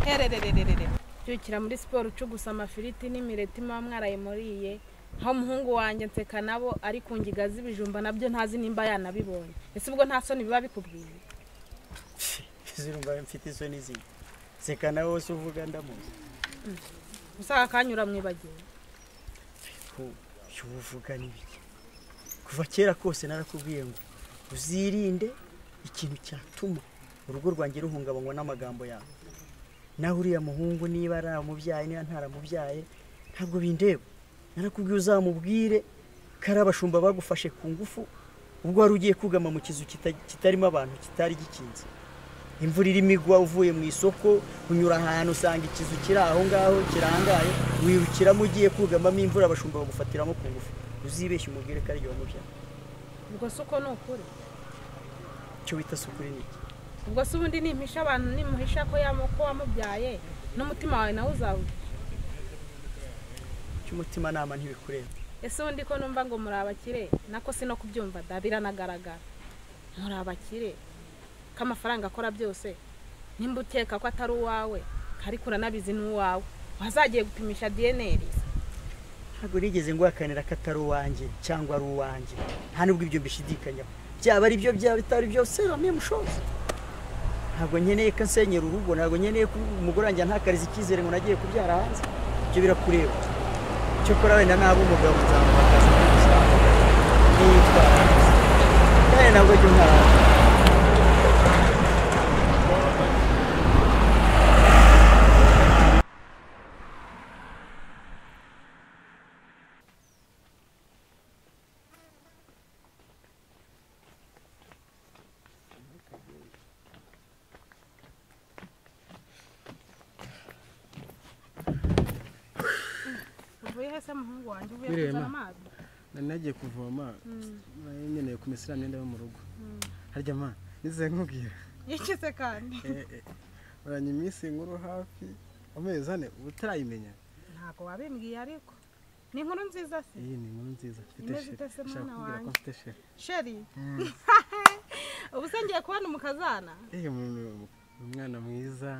hererererere cyukira muri siporo ucugusa amafiriti n'imireti mwaraye muriye aho umuhungu wanjye nseka nabo ari kungiga z'ibijumba nabyo ntazi nimba yanabibonye ese ubwo nta soni biba bikubwiye zirumva mfite isoni zi seka nawe wose uvuga ndamuzi usaka kanyura mwibagiwe uvuga n'ibiki kuva kera kose narakubwiye ngo uzirinde ikintu cyatuma urugo rwanjye ruhungabanywa n'amagambo yawe naho uriya muhungu niba ari umubyaye niba ntaramubyaye ntabwo bindeba narakubwiye uzamubwire kari abashumba bagufashe ku ngufu ubwo wari ugiye kugama mu kizu kitarimo abantu kitari gikinze imvura irimo igwa uvuye mu isoko unyura ahantu usanga ikizu kiri aho ngaho kirangaye wirukiramo ugiye kugamamo imvura abashumba bagufatiramo ku ngufu uzibeshye umubwire ko ari yo mubyaye ubwo suko no kuri cyo wita sukuri niki ubwo se ubundi nimpisha abantu nimuhisha ko wamubyaye n'umutima wawe nawe uzawuha cy'umutima nama ntibikureba ese ubundi ko numva ngo muri abakire nako si no kubyumva biranagaragara muri abakire ko amafaranga akora byose nimba ukeka ko atari uwawe ariko uranabizi n'uwawe wazagiye gupimisha DNA ntabwo nigeze ngwakanira ko atari uwanjye cyangwa ari uwanjye nta nubwo ibyo mbishidikanyaho byaba ari byo byaba bitari byose bamwe mushoza ntabwo nkeneye ko nsenyera urugo ntabwo nkeneye ko umugore wanjye ntakariza icyizere ngo nagiye kubyara hanze ibyo birakureba cyo kora wenda nabo umugabo nzamubakaza nitwara kandi nabwo cyo ntara ese muhungu wanjye uvuye kuzana amazi nagiye kuvoma nkeneye kumesera imyenda yo mu rugo harya ma nize nkubwira yikize kandi uranye iminsi nkuru hafi amezi ane utarayimenya ntabwo wabimbwiye ariko ni inkuru nziza se iyi ni inkuru nziza mfite mwana wanjye mfite sheri ubu se ngiye kubona umukazana umwana mwiza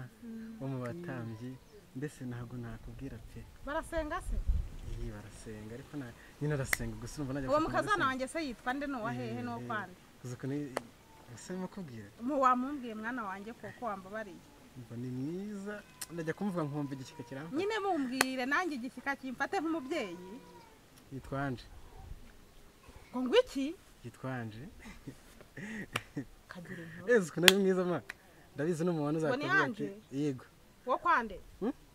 wo mu batambyi mbese ntabwo nakubwira pe barasenga se iyi barasenga ariko nyine arasenga gusa urumva najya uwo mukazana wanjye se yitwa nde no wahehe no kwande uzuko ni ese mukubwira wamumbwiye mwana wanjye koko wambabariye umva ni mwiza ndajya kumvuga nkumva igikika kiramfa nyine mumbwire nanjye igikika kimfate nk'umubyeyi yitwa Anje ngo ngwiki yitwa Anje kagira inkuru uzuko nari mwiza ma ndabizi no mubana uzakubwira ati yego wo kwande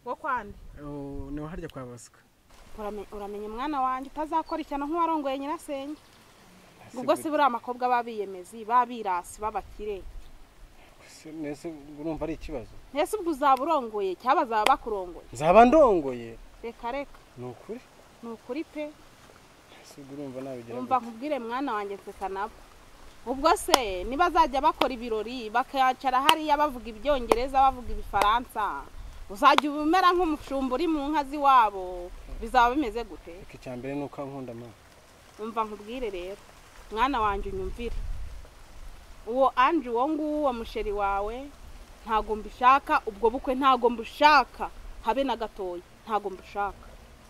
wo kwande ni harya kwa Bosco uramenye umwana wanjye utazakora icyano nk'uwarongoye nyirasenge ubwo si buri amakobwa babiyemezi babirasi babakire nese urumva ari ikibazo nese ubwo uzaba urongoye cyaba zaba bakurongoye nzaba ndongoye reka reka ni ukuri pe urumva nabigira umva nkubwire mwana wanjye nseka nabo ubwo se niba azajya bakora ibirori bakacara hariya bavuga ibyongereza bavuga ibifaransa uzajya ubumera nk'umushumba uri mu nka ziwabo bizaba bimeze gute icyambere nuko ankunda ma umva nkubwire rero mwana wanjye unyumvire uwo Anje wo nguwo musheri wawe ntago mbishaka ubwo bukwe ntago mbushaka habe na gatoya ntago mbushaka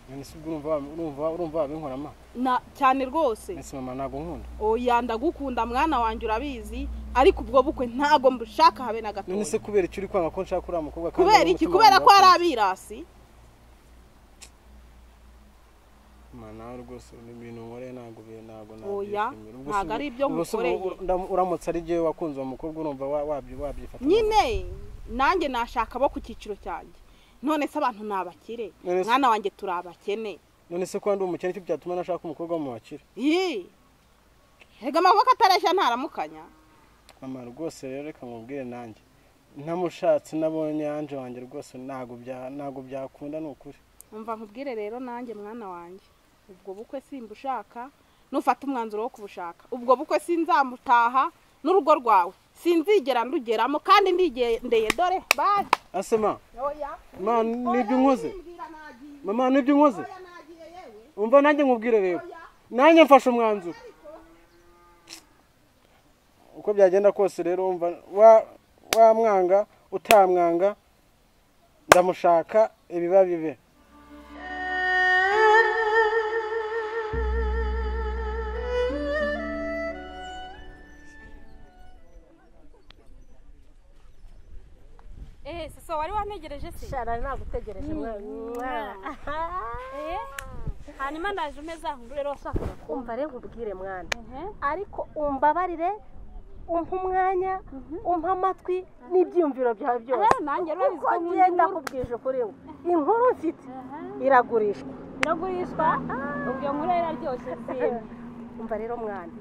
nese urumva babinkora ma na cyane rwose nese mama ntago nkunda oya ndagukunda mwana wanjye urabizi ariko ubwo bukwe ntago mbushaka habe na gatoya nese kubera icyo uri kwanga ko nshaka uri umukobwa kandi kubera iki kubera ko ari abirasi mana rwose ibintu nkore ntago oya ntago ari ibyo nkukoreye uramutse ari je wakunze uwo mukobwa urumva wabyifata nyine nanjye nashaka bo ku cyiciro cyanjye none se abantu nabakire mwana wanjye turabakene none se kwandi umukene cyo byatuma nashaka umukobwa mu bakire hega amaboko atareshya ntaramukanya mama rwose rero reka nkubwire nanjye ntamushatse nabonye Anje wanjye rwose ntago byakunda n'ukuri umva nkubwire rero nanjye mwana wanjye ubwo bukwe simbushaka nufata umwanzuro wo kubushaka ubwo bukwe sinzamutaha n'urugo rwawe sinzigera ndugeramo kandi ndigendeye dore bye asema ma nibyo nkoze mama nibyo nkoze umva nanjye nkubwire rero nanjye mfashe umwanzuro uko byagenda kose rero umva wa mwanga utamwanga ndamushaka ibiba bibe. Sasa wari wantegereje se? Shara nagutegereje mwana. Hanyuma ndaje umeza nkuru rero washakaga Umva rero nkubwire mwana. Ariko umbabarire umpa umwanya umpa amatwi n'ibyumviro byawe byose. Nanjye rurabizi ko ngenda kubwije kuri we. Inkuru mfite iragurishwa. Ubwo nkuru iraryoshye zimwe. Umva rero mwana.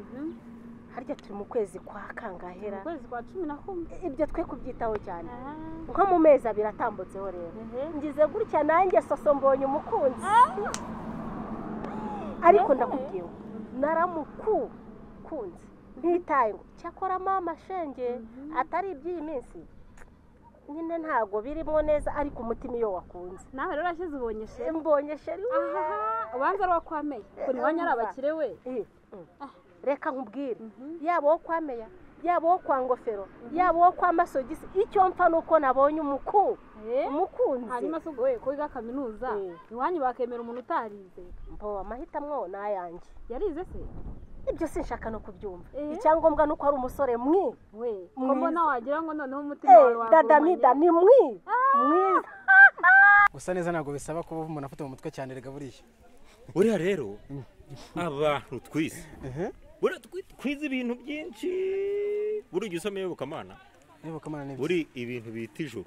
Harya turi mu kwezi kwa kangahera. Kwezi kwa 11. Ibyo twe kubyitaho cyane. Nko mu mezi abiri atambutseho rero. Ngize gutya nanjye soso mbonye umukunzi. Ariko ndakubwiye naramukunze ntitaye ngo cyakora mama shenge atari iby'iyi minsi nyine ntago birimo neza ariko umutima iyo wakunze nawe rero ashize mbonye sheri ubanza ari wakwameye ko niwanya ari abakire we reka nkubwire yabo wo kwameya yabo wo kwa ngofero yabo wo kwa masogisi icyo mpfa nuko nabonye umukunzi hanyuma se ubwo we ko wiga kaminuza iwanyu bakemera umuntu utarize mbo amahitamwo nayanjye yarize se ibyo sinshaka no kubyumva icyangombwa nuko ari umusore we ko mbona wagira ngo noneho umutima wawe wagurumanye dadamida ni mwiza gusa neza ntabwo bisaba kuba umuntu afite mu mutwe cyane rega buriya buriya rero abantu twise twize ibintu byinshi buri usomeye bukamana buri ibintu bita ijuru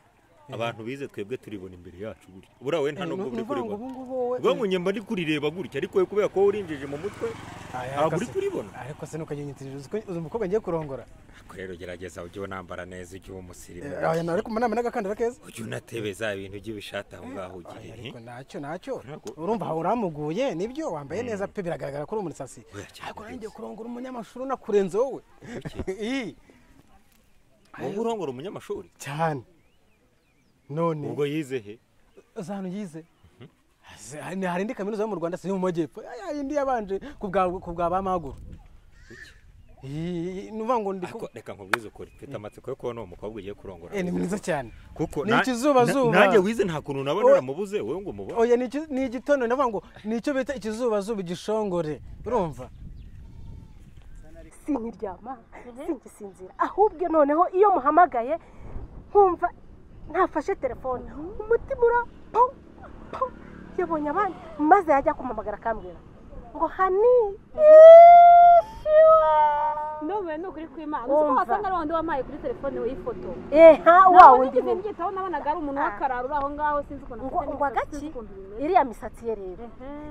abantu bize twebwe turibona imbere yacu buri we nta nubwo uri kuribona ubwo munyemba ndi kurireba gutya ariko we kubera ko urinjije mu mutwe ntabwo uri kuribona ariko se nukagenyitirije uzi umukobwa ngiye kurongora rero gerageza ujye unambara neza ujye umusirimu ariko umunama n'agakandara keza ujye unatebeza ibintu by'ibishata aho ngaho ugiye ariko ntacyo urumva aho uramuguye nibyo wambaye neza pe biragaragara ko uri umurisasi ariko nanjye kurongora umunyamashuri nakurenze wowe wowe urongora umunyamashuri cyane none ubwo yize he uzantu yize hari indi kaminuza yo mu Rwanda se mu majyepfo indi yabanje ku bwa bamaguru nuva ngo reka nkubwize ukuri mfite amatsiko yo kubona uwo mukobwa ugiye kurongora ni mwiza cyane kuko ni ikizubazuba nanjye wize nta kuntu nabona naramubuze wowe ngo umubone oya ni igitondo ndavuga ngo ni icyo bita ikizubazuba igishongore urumva sinkiryama singisinzira ahubwo noneho iyo muhamagaye nkumva ntafashe telefone umutima ura yabonye abandi maze yajya kumamagara akambwira ngo hani ndowe nukuri kw'Imana uko wasanga ari wandi wamaye kuri telefone we ifoto wawe ndi ngitaho nabonaga ari umuntu wakarara uraho ngaho sinzi uko ngo agaki iriya misatsi ye rero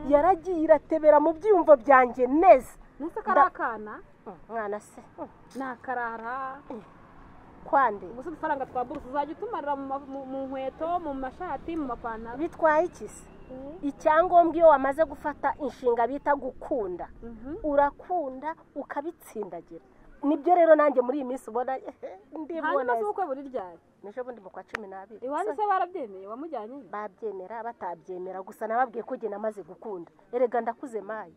yaragiye iratebera mu byumvo byanjye neza nese karakana mwana se nakarara kwande gusa udufaranga twa buruse uzajya utumarira mu nkweto mu mashati mu mapantaro bitwaye iki se icyangombwa iyo wamaze gufata inshinga bita gukunda urakunda ukabitsindagira nibyo rero nanjye muri iyi minsi ubona ndibona hanyuma uko buri ryari nejo bundi mu kwa 12 iwanyu se barabyemeye wamujyanye babyemera batabyemera gusa nababwiye ko gena maze gukunda erega ndakuze mayi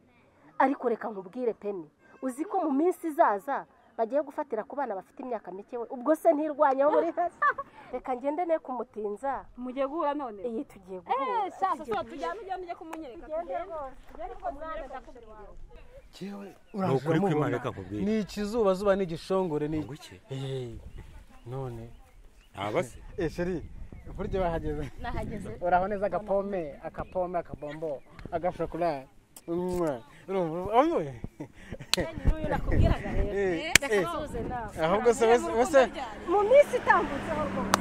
ariko reka nkubwire peni uzi ko mu minsi izaza bagiye gufatira ku bana bafite imyaka mike we ubwo se ntirwanyaho muri hasi reka ngende ne kumutinza mugiye guhura none tugiye guhura sasa so tujyana ujye kumunyereka ngende rwose mwana ndakubwira cyewe ukuri kw'Imana reka nkubwire ni ikizubazuba n'igishongore ni iki none abase sheri buryo bahageze nahageze uraho neza agapome akabombo agashokora urumva nakubwiraga rero ahubwo se wese mu minsi itambutseho rwose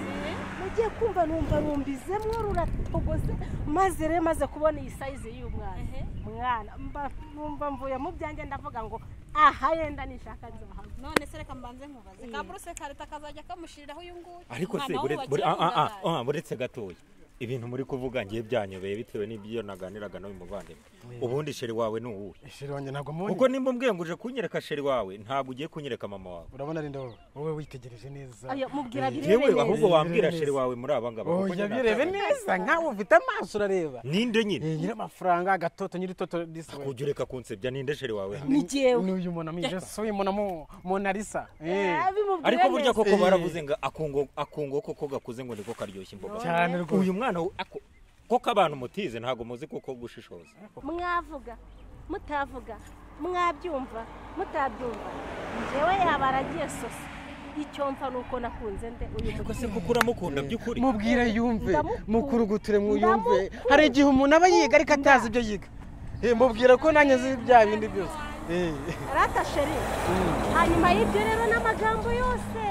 mugiye kumva numbizemwo ruratogoze maze rero maze kubona iyi size y'umwana numva mvuye mu byanjye ndavuga ngo aha yenda nishaka nzahaga none se reka mbanze nkubaze ka buruse karita kazajya kamushiriraho uyu nguyu ariko se buretse gatoya ibintu muri kuvuga ngiye byanyobeye bitewe n'ibyo naganiraga nawe muvandimwe ubundi sheri wawe ni uwuhe sheri wanjye ntabwo mubonye kuko nimba mbwiye ngo uje kunyereka sheri wawe ntabwo ugiye kunyereka mama wawe urabona ari ndo wowe witegereje neza ayo mubwira birebe neza ahubwo wambwira sheri wawe muri aba ngaba oya birebe neza nkawe ufite amaso urareba ninde nyine nyira amafaranga agatoto nyiri toto diswe kujya ureka kunsebya ninde sheri wawe ni jewe n'uyu mona mije so uyu mona Mona Lisa ariko burya koko baravuze ngo akungo koko gakuze ngo niko karyoshya imboga cyane rwose uyu mwana koko abantu mutize ntago muzi koko gushishoza mwavuga mutavuga mwabyumva mutabyumva njyewe yabaragiye sosa icyo mfa nuko nakunze nde uyu ariko se kuko uramukunda by'ukuri mubwire yumve mukurugutire mwuyumve hari igihe umuntu aba yiga ariko atazi ibyo yiga mubwira ko nanjye nzi bya bindi byose rata sheri hanyuma y'ibyo rero n'amagambo yose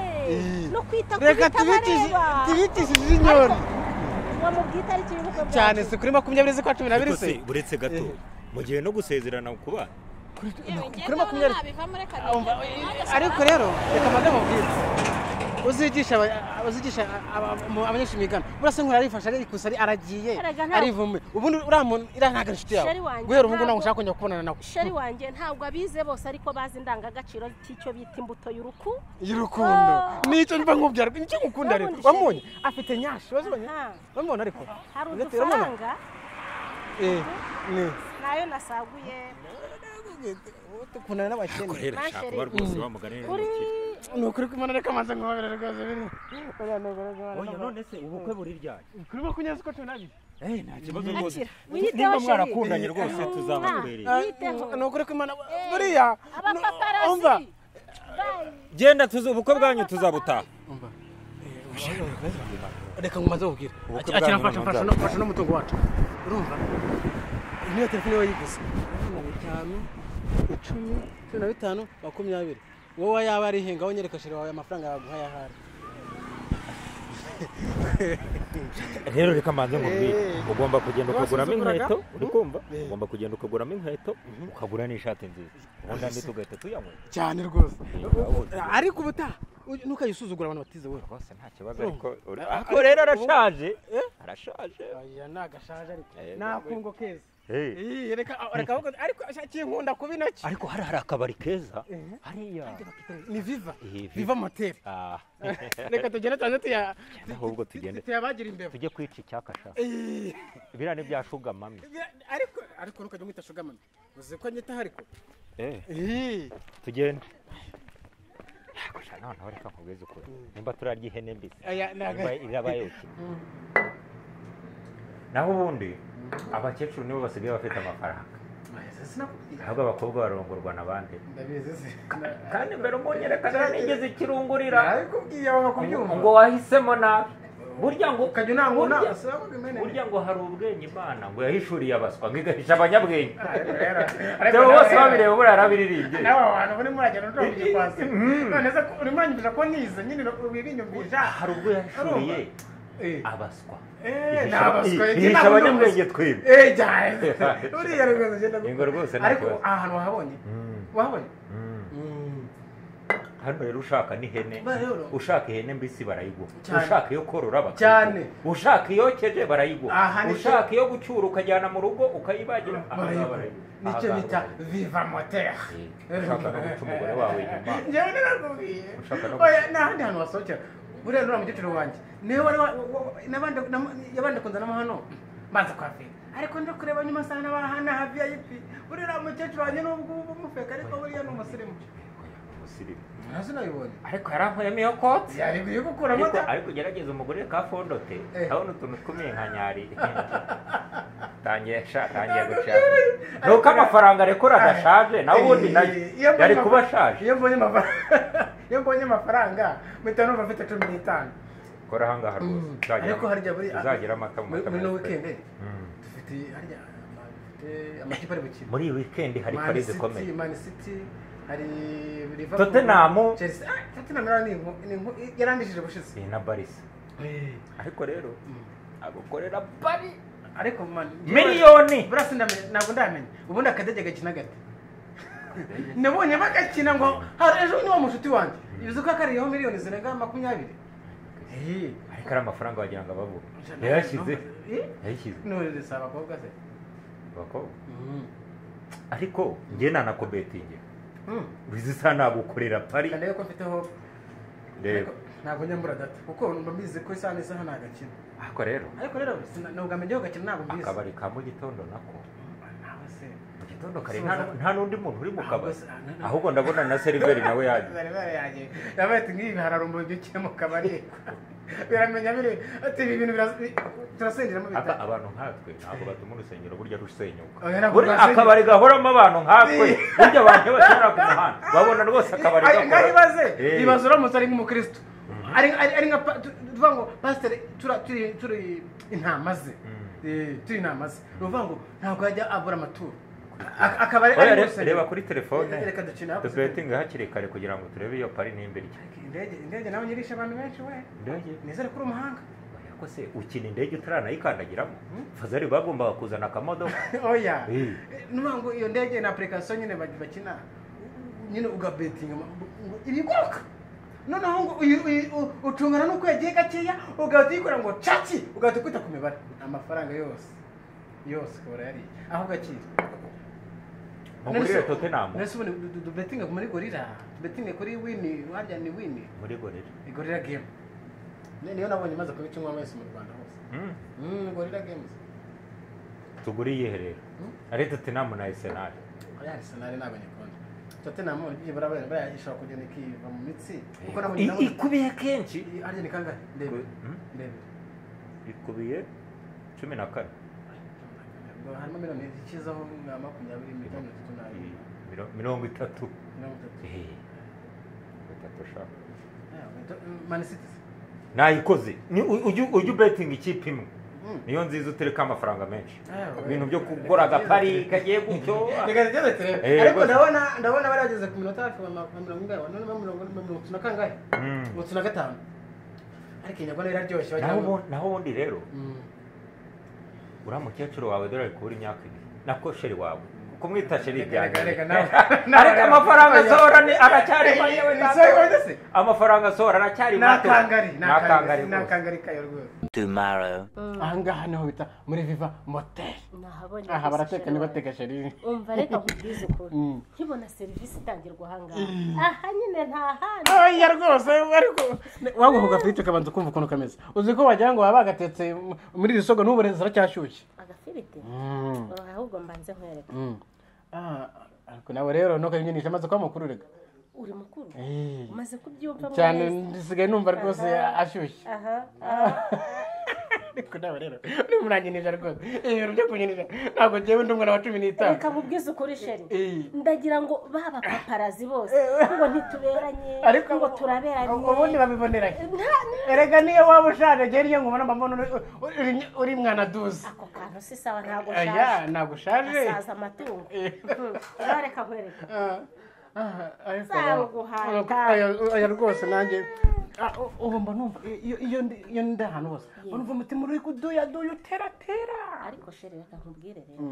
no kwita kuri reka tubitishije inyoni wamubwita ari cyo y'ubukwe cyane se kuri 20 z'ukwa 12 se buretse gato mu gihe no gusezerana ku bana kuri 20 ariko rero reka madame mubwire uzigisha abanyeshuri migana burase nkora arifasha ari ikusa aragiye arivume ubundi uramuntu iranaga inshuti yawe guhera ubu nawe ushaka kongera kubonana nawe sheri wanje ntabwo abize bose ariko bazi indangagaciro cy'icyo bita imbuto y'urukundo nicyo mva nkubwira nicyo ngukunda rero wamunye afite nyashi wazibonye wamubona ariko hari udufaranga nayo nasaguye tukundana n'abakene korera shaka barwose bamuganira nukuri kumana reka manza nkobera rwose biri oya none se ubukwe buri ryari kuri 20 z'ukwa 12 nta kibazo rwose nimba mwarakundanye rwose tuzabakurerera nukuri kumana buriya umva genda ubukwe bwanyu tuzabutaha reka ngumaze ubwira akira mfasha n'umutungo wacu urumva niyo telefone wayiguze 5 10 15 20 wowe yaba ari henga wonyereka shira wawe amafaranga yaguha yahari rero reka manze ngubwire ugomba kugenda ukaguramo inkweto uri kumva ugomba kugenda ukaguramo inkweto ukagura n'ishati nziza ubundi andi tugahita tuyanywa cyane rwose ariko ubutaha ntukayisuzugura abantu batize we rwose nta kibazo ariko rero arashaje oya nagashaje ariko nakungo keza reka ariko ashakiye nkunda kubinaki ariko hari akabari keza hariya ni viva motel reka tugende cyane ahubwo tugende tuyabagira imbere tujye kwica icyakasha bira ni bya shuga mami ariko nukajya mwita shuga mami uzi ko nyita hariko tugende noneho reka nkubweze ukuri nimba turarya ihene mbisi irabayoke naho ubundi abakecuru nibo basigaye bafite amafaranga ahubwo abakobwa barongorwa n'abandi kandi mbere umunyerekana nigeze ikirungurira ngo wahisemo nabi burya ngo hari ubwenge Imana ngo yahishuriye abaswa ngo igahisha abanyabwenge rero bose babireba buriya arabiririmbye nawe abantu buri muragenda utombye kwasi none se uri mwanyumvira ko nize nyine ubirinyumvisha hari ubwo yahishuriye abaswa yihisha abanyabwenge twebwe uriya rwose genda rwose ariko ahantu wahabonye hano rero ushaka n'ihene ushaka ihene mbisi barayiguha ushaka iyo korora cyane ushaka iyokeje barayiguha ushaka iyo gucyura ukajyana mu rugo ukayibagira nicyo bita viva motel ushaka no guca umugore wawe inyuma njyewe narakubwiye oya n'ahandi hantu wasohokera buriya nura mukecuru wanjye niwe yabanje kunzanamo hano mbanza kwafika ariko ndi kureba nyuma sana bahana ha VIP buriya mukecuru wanjye n'ubwo umufeka ariko buriya ni umusirimu ntazi nabibonye ariko yarankoyemo iyo koti yari gukuramo ariko gerageza umugore ka fondote abona utuntu tw'umye nka nyari tangiye gushaka nuko amafaranga arekura agashaje nawe ubundi yari kuba ashaje iyo mbonye amafaranga mpita numva afite 15 kora ahangaha rwose ariko harya buri uzagira amata mu mata muri weekend dufite harya amakipe ari bukina muri weekend hari Paris ikomeye Man City hari Tottenham Chelsea Tottenham yarandishije bushize na Paris ariko rero agukorera bari ariko man miliyoni burasi ntabwo ndamenya ubundi akadege gakina gate nabonye bagakina ngo hari ejo ni wa mushuti wanjye yuzuka ko akariyeho miliyoni zirenga 20 ariko ari amafaranga wagira ngo abavuga yashyize none se abakobwa se abakobwa ariko njye nanakobetinge bizi sana gukorera pari kandi ko mfiteho ntabwo nyambura data kuko mbizi ko isana isa nagakina ariko rero nubwo amenyeho gakina ntabwo mbizi akabari ka mu gitondo nako mu gitondo kare nta n'undi muntu uri mu kabari ahubwo ndabona na seriveri nawe yaje yabaye ngibi hararumbuye cyo mu kabari biramenya biri ati ibi bintu turasengeramo bita abantu nkatwe ntabwo batuma urusengero burya rusenyuka buri akabari gahoramo abantu nkatwe burya abantu bashobora ku muhanda babona rwose akabari gakora ibaze uramutse ari nk'umukristo ari nka tuvuga ngo pasiteri turi intama ze turi intama ze ni ukuvuga ngo ntabwo yajya abura amaturo akaba ari reba kuri telefone dubetinga hakiri kare kugira ngo turebe iyo pari nimba irya indege nawe nyirisha abantu benshi we nizere kuri umuhanga ko se ukina indege utaranayikandagiramo fazari bagombaga kuzana akamodoka oya nuvuga ngo iyo ndege na application nyine bakina nyine ugabetinga ibiguruka noneho ngo ucungana n'uko yagiye gakeya ugahita uyikora ngo caci ugahita ukwita ku mibare amafaranga yose ukaba yariye aho gakira muri Tottenham nese ubundi dubetinga muri gorira betinga kuri wini warya ni wini muri gorira game niyo nabonye maze kubicyumwa wese mu Rwanda hose gorira games tuguri yiherera ari Tottenham na Arsenal Arsenal nabonye konti Tottenham igiye barayishaka kugenda ikiva mu mitsi kuko nabonye ikubiye kenshi arya ni kangahe ndebe ikubiye 14 harimo miliyoni ikizaho nka 20 miliyoni 30 Man City nayikoze ujya betinga ikipe imwe niyo nziza utereka amafaranga menshi ibintu byo kugura agapari kagiye gutyo ariko ndabona barageze ku minota hafi 40 na kangahe 35 ariko inyagwana iraryoshye naho ubundi rero uriya mukecuru wawe dore ari kubura imyaka 2 nako sheri wawe kumwita sheri byanjye ariko amafaranga asohora aracyari mato amafaranga asohora aracyari mato nakangari kayo rwose tomorrow ahangaha niho bita muri Viva Motel aha barateka ni bateka sheri umva reka nkubwize ukuri nkibona serivisi itangirwa ahangaha aha nyine nta handi oya rwose ariko waguhuga frite kabanza kumva ukuntu kameze uzi ko wagira ngo baba bagatetse muri iri sogo n'uburezi aracyashyushye agafirite ahubwo mbanze nkwereka ariko nawe rero no kanyinisha maze kwa mukuru rega uri mukuru umaze kubyumva cyane ndisigaye numva rwose ashyushye ariko nawe rero uri muranyinisha rwose ibintu byo kunyinisha ntabwo njyewe ndi umwana wa 15 reka nkubwize ukuri sheri ndagira ngo baba paparazi bose ngo ntituberanye ngo turaberanye ubundi babiboneranye erega niyo waba ushaje njye niyo nkubona mbona uri mwana duzi ako kantu si sawa ntabwo ushaje asaza amatungo reka nkwereka aya rwose nanjye ubu mba numva iyo ndi ahantu hose numva umutima uri kuduya uteratera ariko sheri reka nkubwire rero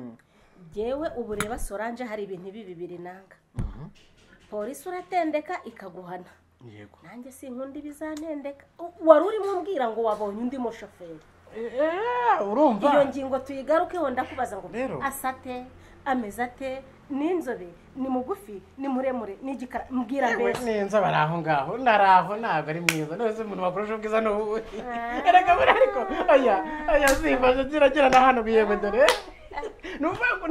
jyewe ubu reba Solange hari ibintu bibiri nanga polisi uratendeka ikaguhana yego nanjye sinkunda ibizantendeka wari urimo umbwira ngo wabonye undi mushoferi urumva iyo ngingo tuyigarukeho ndakubaza ngo asate ameze ate n'inzobe ni mugufi ni muremure n'igikara mbwira mbese n'inzo bari aho ngaho ndaraho ntabwo ari mwiza nose umuntu wakurusha ubwiza n'ubu erega muri ariko aya simbaje ziragira na hano biyego dore numva ngo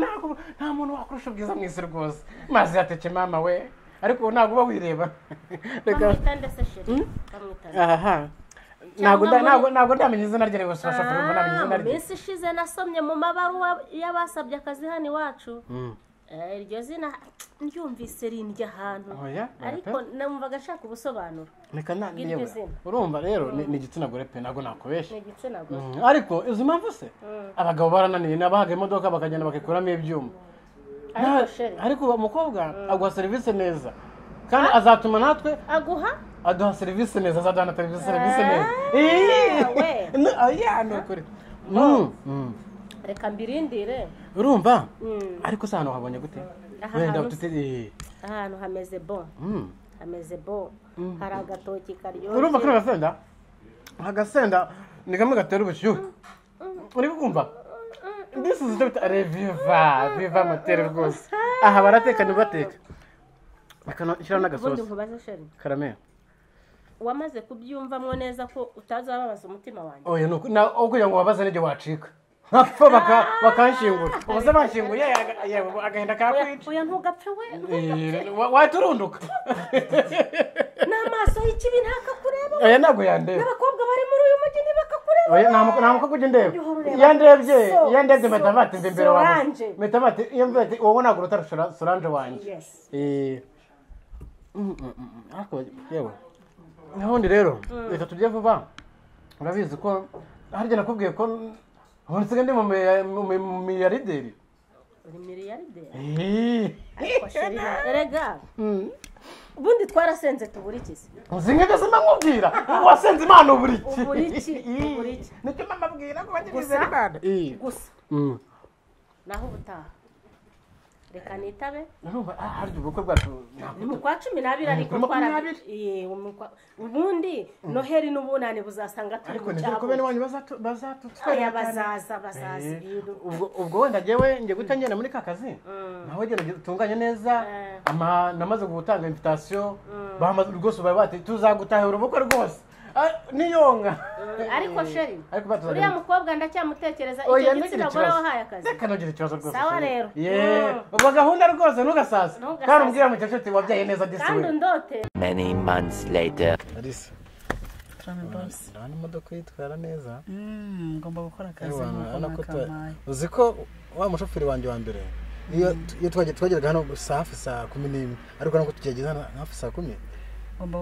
nta muntu wakurusha ubwiza mwese rwose maze yateke mama we ariko ntabwo uba wireba reka ndetse sheri aha ntabwo ndamenya izina rye rwose urashobora kumva namenye izina rye minsi ishize nasomye mu mabaruwa y'abasabye akazi hano iwacu iryo zina ryumvise rindya ahantu ariko numvaga ashaka ubusobanuro reka yewe urumva rero ni igitsina gore pe ntabwo nakubeshya ni igitsina gore ariko izi mpamvu se abagabo barananiye nabahaga imodoka bakagenda bakikuramo ibyuma ariko umukobwa aguha serivisi neza kandi azatuma natwe aduha serivisi neza azaduha serivisi neza ni ukuri reka mbirindire urumva ariko se hano habonye gute wenda ahantu hameze bon hari agatoki karyoshye urumva kuri agasenda ni kamwe gatera ubushyuhe uri kumva this is the Viva Motel rwose aha barateka ntibateka shyiraho n'agasosi karamera wamaze kubyumvamwo neza ko utazababaza umutima wanjye oya kugira ngo wabaze n'ibyo wacika nkapfa bakanshingura ubuze banshinguye agahinda kakwica oya ntugapfe we waturunduka n'amaso y'ikibi ntakakureba oya ntabwo yandeba n'abakobwa bari muri uyu mujyi ntibakakureba oya nta mukobwa ujya ndeba iyo ndebye mpita mfata imbere wawe mpita mfata iyo mfata wowe ntabwo urutara Solange wanjye yewe n'ubundi rero reka tujye vuba urabizi ko harya nakubwiye ko nsigaye ndi mu miliyarideri uri miliyarideri ariko sheri erega ubundi twarasenze tubura iki se uzinga se nkubwira wasenze Imana ubura iki ubura iki nicyo mama abwira ko bagize Imana gusa naho ubutaha reka nitabe harya ubukwe bwacu ni mu kwa 12 ariko ubundi noheri n'ubunani buzasanga turi ariko nje ko bene wanyu bazatutwara bazaza ubwo wenda jewe nje gutangena muri kakazi naho gera tunganye neza namaze gutanga invitation bahamaze rwose bati tuzagutahira ubukwe rwose niyonga ariko sheri uriya mukobwa ndacyamutekereza icyo gitsina gore wahaye akazi reka nogire ikibazo rwose sawa rero ubwo gahunda rwose ntugasasa kandi umbwira mu cyacyo wabyaye neza disi kandi undote Many months later. Alisa ndabona imodoka yitwara neza ngomba gukora akazi nk'uko uzi ko wa mushoferi wanjye wa mbere iyo twageraga hano hafi saa 11 ariko nako tukigeze hafi saa 10 ngomba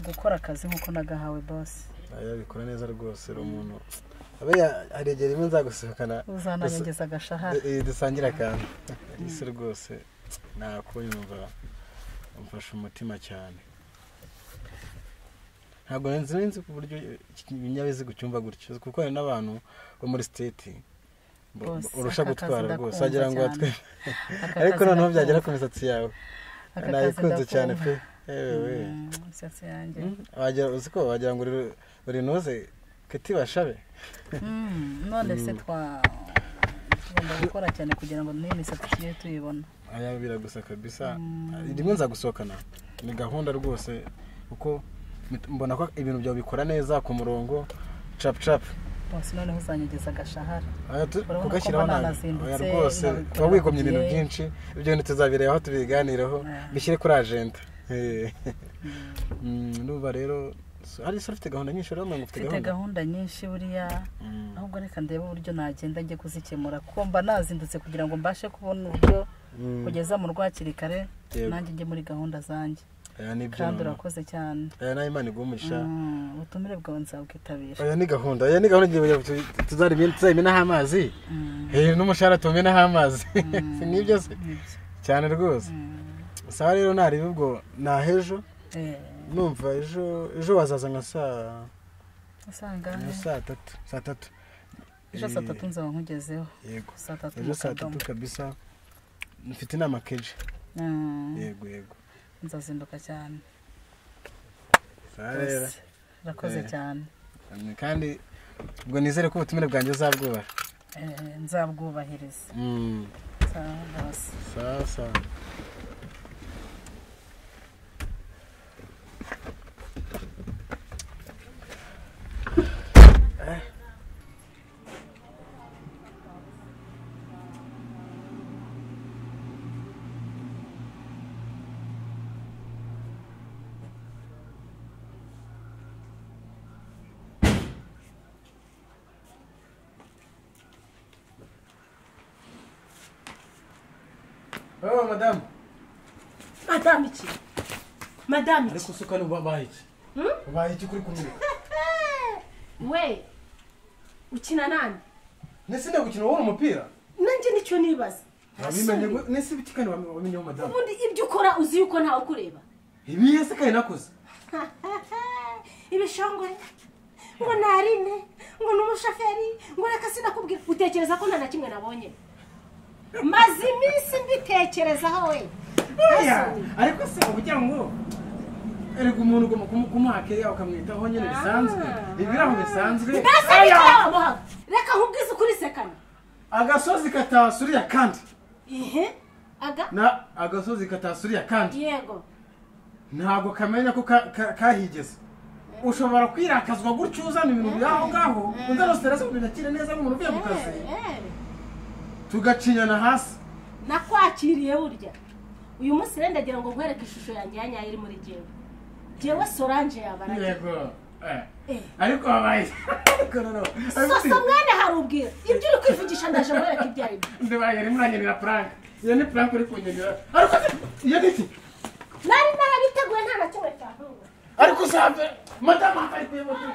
gukora akazi nk'uko nagahawe boss aya bikora neza rwose ro umuntu abe aregera imwe nzagusohokana uzananyongeza agashahara dusangira kandi isi rwose nakuyumva umfasha umutima cyane ntabwo nzi ku buryo ibinyabiziga cyumva gutyo kuko hari n'abantu bo muri state urusha gutwara rwose agira ngo atwe ariko noneho byagera ku misatsi yawe nayikunze cyane pe misatsi yanjye uziko wagira ngo uri noze kiti bashabe none se tugomba gukora cyane kugira ngo n'imisatsi ye tuyibona aya biragusa kabisa rimwe nzagusohokana ni gahunda rwose kuko mbona ko ibintu byawe bikora neza ku murongo cap bose noneho uzanyegeza agashahara kugashyiraho nawe rwose tuba wigomye ibintu byinshi ibyo bintu tuzabireba aho tubiganiraho bishyire kuri agenda nuba rero ari se ufite gahunda nyinshi rero mfite gahunda nyinshi buriya ahubwo reka ndebe uburyo nagenda njye kuzikemura kuko mba nazindutse kugira ngo mbashe kubona uburyo kugeza mu rwakiri kare nanjye njye muri gahunda zanjye kandi urakoze cyane nayo Imana igumisha ubutumire bwawe nzabwitabira aya ni gahunda tuzayimenaho amazi n'umushahara tumenaho amazi nibyo se cyane rwose sawa rero nari ubwo nahejo numva ejo wazaza nka saa 3 ejo saa 3 nzaba nkugezeho yego saa 3 ejo saa 3 kabisa mfite inama keje yego nzazinduka cyane sarera rakoze cyane kandi ubwo nizere ko ubutumire bwanjye uzabwubaha nzabwubahiriza sawa madame iki ariko suka no bahiki kuri kumwe we ukina nani nese ndagukina wowe umupira nanjye nicyo nibaza wabimenye nese bitikane wamenye madame ubundi ibyo ukora uzi yuko ntawe kureba ibiye se kandi nakoze ibishongwe ngo narine ngo n'umushoferi ngo reka sinakubwira utekereza ko nta na kimwe nabonye maze iminsi mbitekerezaho we ariko se ubugira ngo erega umuntu kumuhake yawe ukamwitaho nyine bisanzwe ibiraho bisanzwe reka nkubwize ukuri sekana agasozi katasuriya kandi na agasozi katasuriya kandi yego ntabwo kamenya ko kahigeze ushobora kwirakazwa gutyo uzana ibintu byaho ngaho unzana stress bigakira neza nk'umuntu uvuye mu kazi tugacinyana hasi nakwakiriye burya uyu munsi rendagira ngo nkwereke ishusho yanjye ya nyayo iri muri jewe Solange yabaragiye yego ariko babaye sosa mwana harubwira ibyo uri kwivugisha ndaje nkwereke ibyo ari byo ndibaye rimwe nanyerera prank iyo ni prank uri kunyegera ariko iyo niti nari narabiteguye nta na kimwe cyahuye ariko sabe madama ari kuyibuka